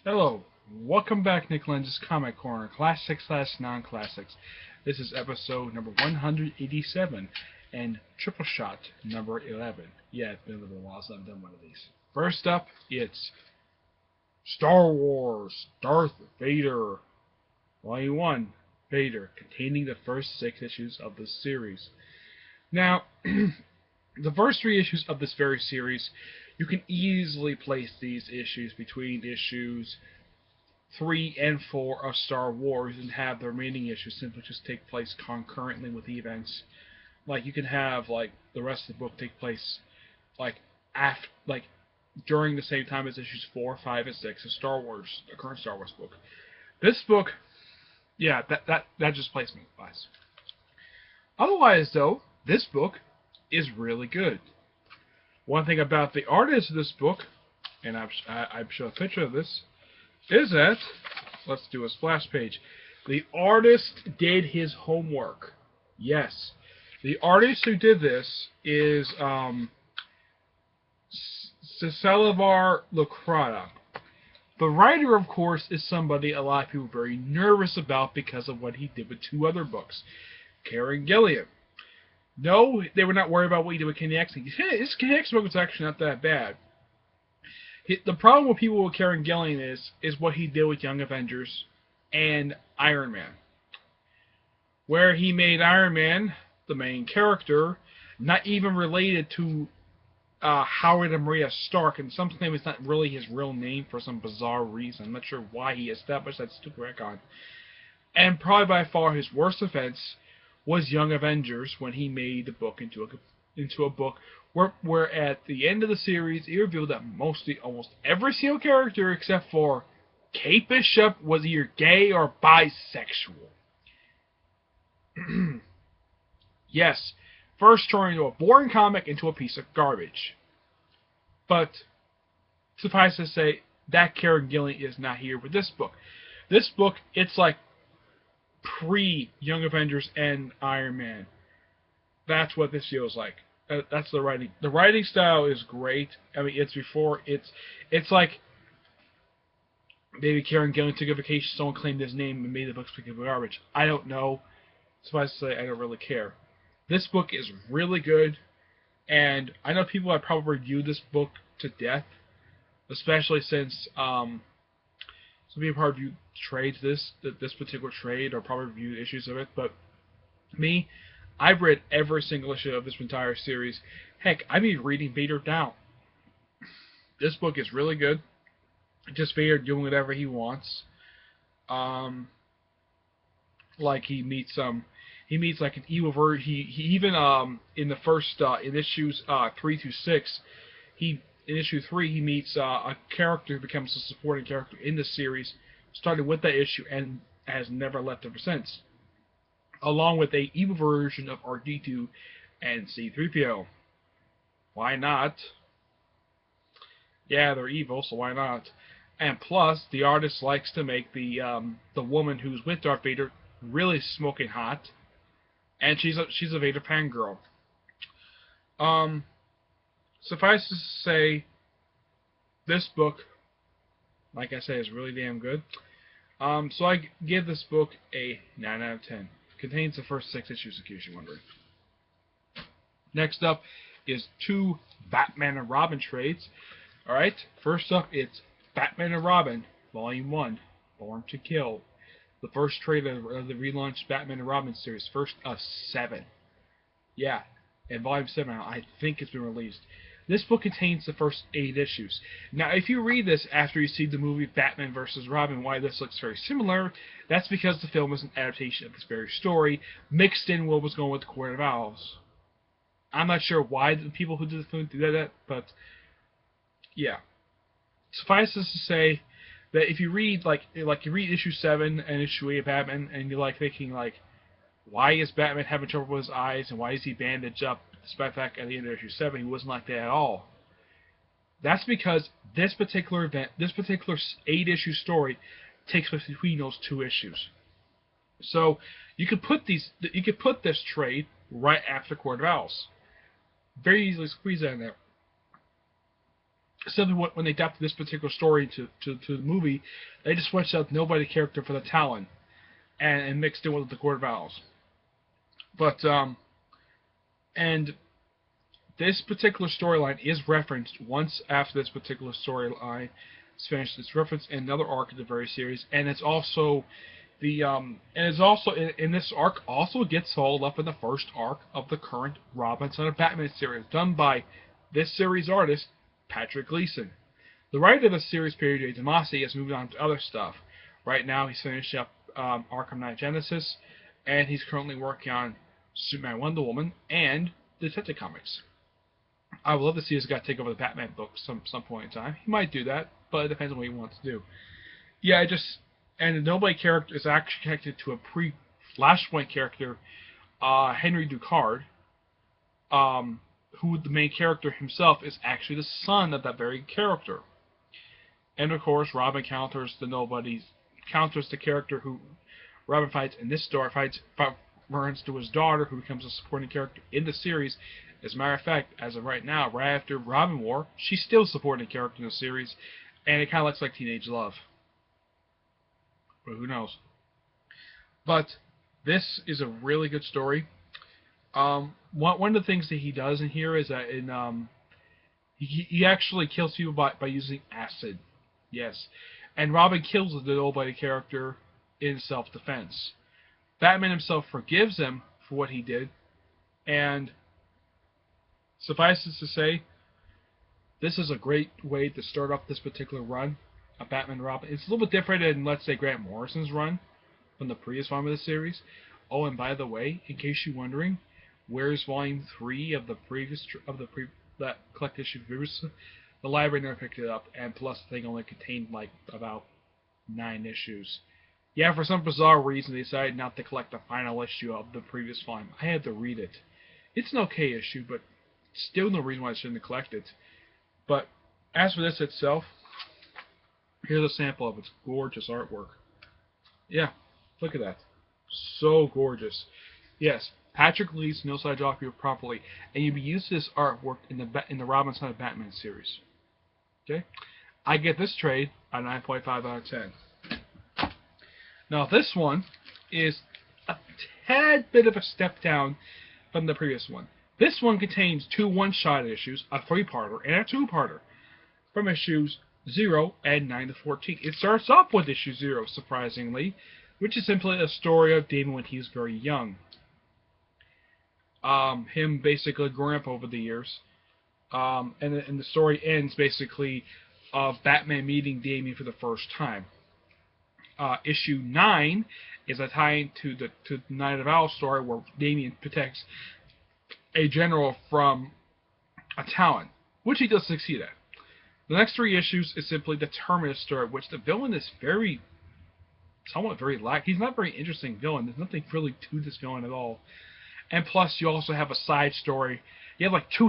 Hello, welcome back, Nick Lenz's Comic Corner, Classics/Non-Classics. This is episode number 187, and Tripleshot number 11. Yeah, it's been a little while since I've done one of these. First up, it's Star Wars, Darth Vader, Volume 1, Vader, containing the first 6 issues of the series. Now, the first 3 issues of this very series, you can easily place these issues between issues 3 and 4 of Star Wars and have the remaining issues simply just take place concurrently with the events. Like, you can have, like, the rest of the book take place, like, during the same time as issues 4, 5, and 6 of Star Wars, the current Star Wars book. This book, yeah, that just placement wise. Otherwise, though, this book is really good. One thing about the artist of this book, and I've shown a picture of this, is that, let's do a splash page, the artist did his homework. Yes. The artist who did this is Cesalivar Lacrata. The writer, of course, is somebody a lot of people are very nervous about because of what he did with 2 other books. Karen Gilliam. No, they were not worried about what he did with Kenny X. His Kenny X book was actually not that bad. The problem with people with Karen Gilliam is what he did with Young Avengers and Iron Man. Where he made Iron Man, the main character, not even related to Howard and Maria Stark, and some claim it's not really his real name for some bizarre reason. I'm not sure why he established that stupid retcon. And probably by far his worst offense was Young Avengers, when he made the book into a book where at the end of the series he revealed that almost every single character except for Kate Bishop was either gay or bisexual. Yes, first turning a boring comic into a piece of garbage. But suffice to say, that Karen Gilliam is not here with this book. This book, it's like pre-Young Avengers and Iron Man. That's what this feels like. That's the writing. The writing style is great. I mean, it's like maybe Karen Gilliam took a vacation, someone claimed his name and made the book speak of garbage. I don't know. Suffice to say, I don't really care. This book is really good, and I know people have probably reviewed this book to death, especially since some people probably reviewed trades this particular trade, or probably reviewed issues of it, but me, I've read every single issue of this entire series. Heck, I'm even reading Vader down. This book is really good. Just Vader doing whatever he wants. Like he meets like an evil version. He even in the first in issues 3 through 6, in issue 3 he meets a character who becomes a supporting character in the series, started with that issue and has never left ever since, along with a evil version of R2-D2 and C-3PO. Why not? Yeah, they're evil, so why not? And plus, the artist likes to make the woman who's with Darth Vader really smoking hot, and she's a Vader fangirl. Suffice to say, this book, like I said, is really damn good. So I give this book a 9 out of 10. Contains the first 6 issues, in case you're wondering. Next up is 2 Batman and Robin trades. Alright, first up, it's Batman and Robin, Volume 1, Born to Kill. The first trade of the relaunched Batman and Robin series, first of 7. Yeah, and Volume 7 now, I think it's been released. This book contains the first 8 issues. Now, if you read this after you see the movie Batman vs. Robin, why this looks very similar, that's because the film is an adaptation of this very story, mixed in what was going with the Court of Owls. I'm not sure why the people who did the film did that, but yeah. Suffice it to say that if you read you read issue 7 and issue 8 of Batman, and you're like thinking like, why is Batman having trouble with his eyes, and why is he bandaged up? Despite the fact at the end of issue 7 he wasn't like that at all. That's because this particular event, this particular 8-issue story, takes place between those 2 issues. So you could put this trade right after Court of Owls. Very easily squeeze that in there. simply when they adapted this particular story to the movie, they just switched out the nobody character for the Talon and mixed it with the Court of Owls. But and this particular storyline is referenced once after this particular storyline is finished. It's referenced in another arc of the very series, and it's also in this arc also gets followed up in the first arc of the current Robin Son of Batman series, done by this series artist Patrick Gleason. The writer of the series, Pedro J. Tomasi, has moved on to other stuff. Right now, he's finished up Arkham Knight Genesis, and he's currently working on Superman, Wonder Woman, and Detective Comics. I would love to see this guy take over the Batman books some point in time. He might do that, but it depends on what he wants to do. Yeah, and the nobody character is actually connected to a pre-Flashpoint character, Henry Ducard, who the main character himself is actually the son of that very character. And of course, Robin counters the character who Robin fights in this story, runs to his daughter, who becomes a supporting character in the series. As a matter of fact, as of right now, right after Robin War, she's still a supporting character in the series, and it kind of looks like teenage love. But who knows? But this is a really good story. One of the things that he does in here is that he actually kills people by using acid. Yes. And Robin kills the nobody character in self-defense. Batman himself forgives him for what he did, and suffices to say, this is a great way to start off this particular run of Batman and Robin. It's a little bit different than, let's say, Grant Morrison's run from the previous volume of the series. Oh, and by the way, in case you're wondering, where's Volume 3 of the that collected issue previous? The library never picked it up, and plus the thing only contained like about 9 issues. Yeah, for some bizarre reason, they decided not to collect the final issue of the previous volume. I had to read it. It's an okay issue, but still no reason why I shouldn't collect it. But as for this itself, here's a sample of its gorgeous artwork. Yeah, look at that. So gorgeous. Yes, Patrick Gleason knows how to draw people properly, and you'll be used to this artwork in the Robin Son of Batman series. Okay? I get this trade a 9.5 out of 10. Now, this one is a tad bit of a step down from the previous one. This one contains 2 one-shot issues, a 3-parter, and a 2-parter, from issues 0 and 9 to 14. It starts off with issue 0, surprisingly, which is simply a story of Damon when he was very young. Him basically growing up over the years. And the story ends, basically, of Batman meeting Damien for the first time. Issue 9 is a tie-in to the Night of Owl story where Damien protects a general from a Talon, which he does succeed at. The next 3 issues is simply the Terminus story, which the villain is somewhat very lack. He's not a very interesting villain. There's nothing really to this villain at all. And plus, you also have a side story. You have like 2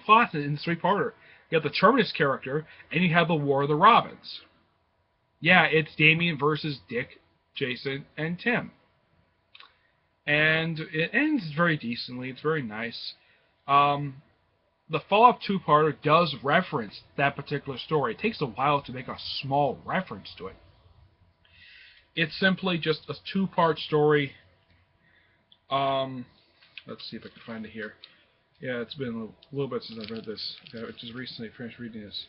plots in this 3-parter. You have the Terminus character, and you have the War of the Robins. Yeah, it's Damien versus Dick, Jason, and Tim. And it ends very decently. It's very nice. The Fallout 2-parter does reference that particular story. It takes a while to make a small reference to it. It's simply just a 2-part story. Let's see if I can find it here. Yeah, it's been a little bit since I've read this. I just recently finished reading this.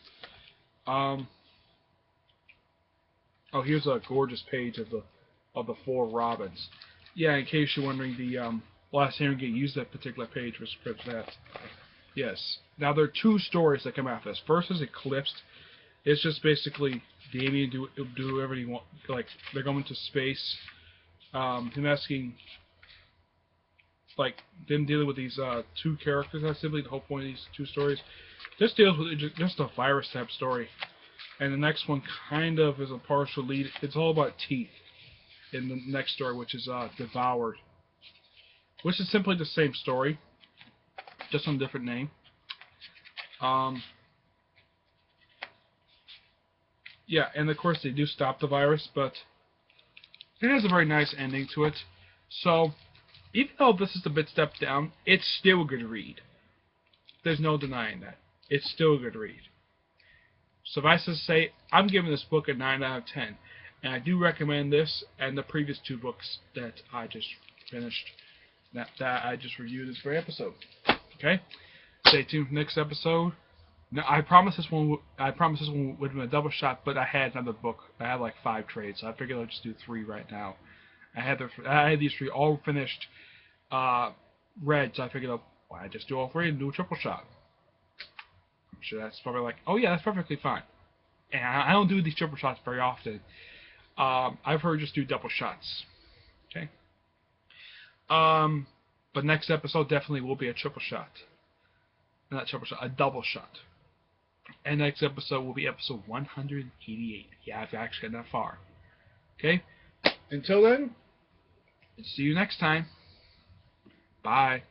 Oh, here's a gorgeous page of the 4 Robins. Yeah, in case you're wondering, the last time we used that particular page was that. Yes. Now there are 2 stories that come out of this. First is Eclipsed. It's just basically Damien do whatever he wants. Like they're going to space. Him asking, like them dealing with these 2 characters. That's simply the whole point of these 2 stories. This deals with just a virus type story. And the next one kind of is a partial lead. It's all about teeth in the next story, which is Devoured. Which is simply the same story, just on a different name. Yeah, and of course they do stop the virus, but it has a very nice ending to it. So, even though this is a bit stepped down, it's still a good read. There's no denying that. It's still a good read. suffice to say, I'm giving this book a 9 out of 10. And I do recommend this and the previous 2 books that I just finished, that I just reviewed this very episode. Okay? Stay tuned for the next episode. Now, I promise this one would have been a double shot, but I had another book. I had like 5 trades, so I figured I'll just do 3 right now. I had these 3 all finished, read, so I figured why just do all 3 and do a triple shot. I'm sure that's probably like, oh yeah, that's perfectly fine. And I don't do these triple shots very often. I've heard just do double shots. Okay. But next episode definitely will be a triple shot. Not triple shot, a double shot. And next episode will be episode 188. Yeah, I've actually gotten that far. Okay? Until then, see you next time. Bye.